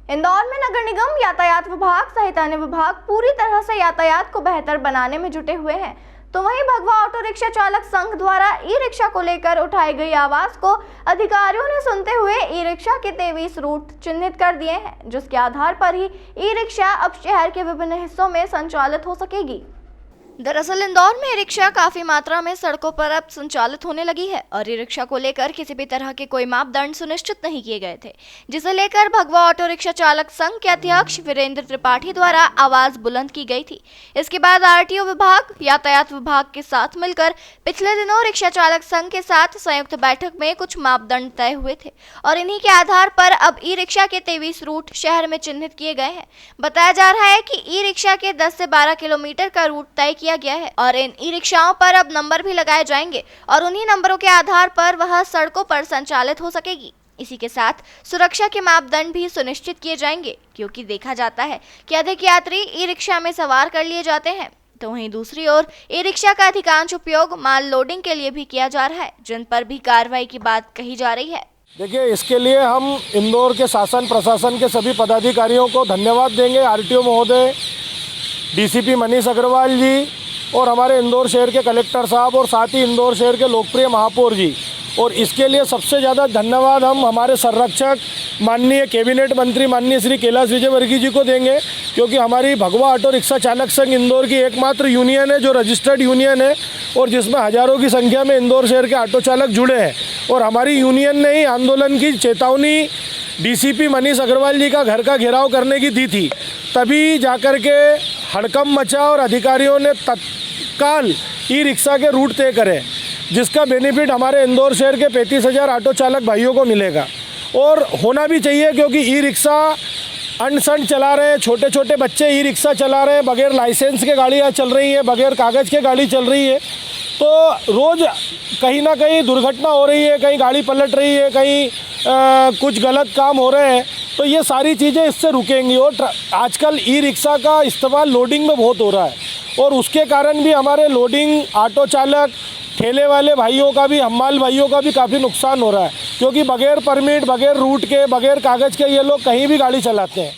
इंदौर में नगर निगम, यातायात विभाग सहित अन्य विभाग पूरी तरह से यातायात को बेहतर बनाने में जुटे हुए हैं। तो वहीं भगवा ऑटो रिक्शा चालक संघ द्वारा ई रिक्शा को लेकर उठाई गई आवाज को अधिकारियों ने सुनते हुए ई रिक्शा के 23 रूट चिन्हित कर दिए हैं, जिसके आधार पर ही ई रिक्शा अब शहर के विभिन्न हिस्सों में संचालित हो सकेगी। दरअसल इंदौर में ई रिक्शा काफी मात्रा में सड़कों पर अब संचालित होने लगी है और ई रिक्शा को लेकर किसी भी तरह के कोई मापदंड सुनिश्चित नहीं किए गए थे, जिसे लेकर भगवा ऑटो रिक्शा चालक संघ के अध्यक्ष वीरेंद्र त्रिपाठी द्वारा आवाज बुलंद की गई थी। इसके बाद आरटीओ विभाग, यातायात विभाग के साथ मिलकर पिछले दिनों रिक्शा चालक संघ के साथ संयुक्त बैठक में कुछ मापदंड तय हुए थे और इन्हीं के आधार पर अब ई रिक्शा के 23 रूट शहर में चिन्हित किए गए हैं। बताया जा रहा है कि ई रिक्शा के 10 से 12 किलोमीटर का रूट तय किया गया है और इन ई रिक्शाओं पर अब नंबर भी लगाए जाएंगे और उन्हीं नंबरों के आधार पर वह सड़कों पर संचालित हो सकेगी। इसी के साथ सुरक्षा के मापदंड भी सुनिश्चित किए जाएंगे, क्योंकि देखा जाता है कि अधिक यात्री ई रिक्शा में सवार कर लिए जाते हैं, तो वहीं दूसरी ओर ई रिक्शा का अधिकांश उपयोग माल लोडिंग के लिए भी किया जा रहा है, जिन पर भी कार्रवाई की बात कही जा रही है। देखिए, इसके लिए हम इंदौर के शासन प्रशासन के सभी पदाधिकारियों को धन्यवाद देंगे। आरटीओ महोदय, डीसीपी मनीष अग्रवाल जी और हमारे इंदौर शहर के कलेक्टर साहब और साथ ही इंदौर शहर के लोकप्रिय महापौर जी। और इसके लिए सबसे ज़्यादा धन्यवाद हम हमारे संरक्षक माननीय कैबिनेट मंत्री माननीय श्री कैलाश विजयवर्गीय जी को देंगे, क्योंकि हमारी भगवा ऑटो रिक्शा चालक संघ इंदौर की एकमात्र यूनियन है जो रजिस्टर्ड यूनियन है और जिसमें हज़ारों की संख्या में इंदौर शहर के ऑटो चालक जुड़े हैं। और हमारी यूनियन ने ही आंदोलन की चेतावनी डीसीपी मनीष अग्रवाल जी का घर का घेराव करने की दी थी, तभी जाकर के हड़कंप मचा और अधिकारियों ने तत्काल ई रिक्शा के रूट तय करे, जिसका बेनिफिट हमारे इंदौर शहर के 35,000 ऑटो चालक भाइयों को मिलेगा। और होना भी चाहिए, क्योंकि ई रिक्शा अनशन चला रहे हैं, छोटे छोटे बच्चे ई रिक्शा चला रहे हैं, बगैर लाइसेंस के गाड़ियाँ चल रही है, बगैर कागज़ के गाड़ी चल रही है, तो रोज़ कहीं ना कहीं दुर्घटना हो रही है, कहीं गाड़ी पलट रही है, कहीं कुछ गलत काम हो रहे हैं। तो ये सारी चीज़ें इससे रुकेंगी। और आजकल ई रिक्शा का इस्तेमाल लोडिंग में बहुत हो रहा है और उसके कारण भी हमारे लोडिंग ऑटो चालक, ठेले वाले भाइयों का भी, हम्माल भाइयों का भी काफ़ी नुकसान हो रहा है, क्योंकि बगैर परमिट, बगैर रूट के, बगैर कागज़ के ये लोग कहीं भी गाड़ी चलाते हैं।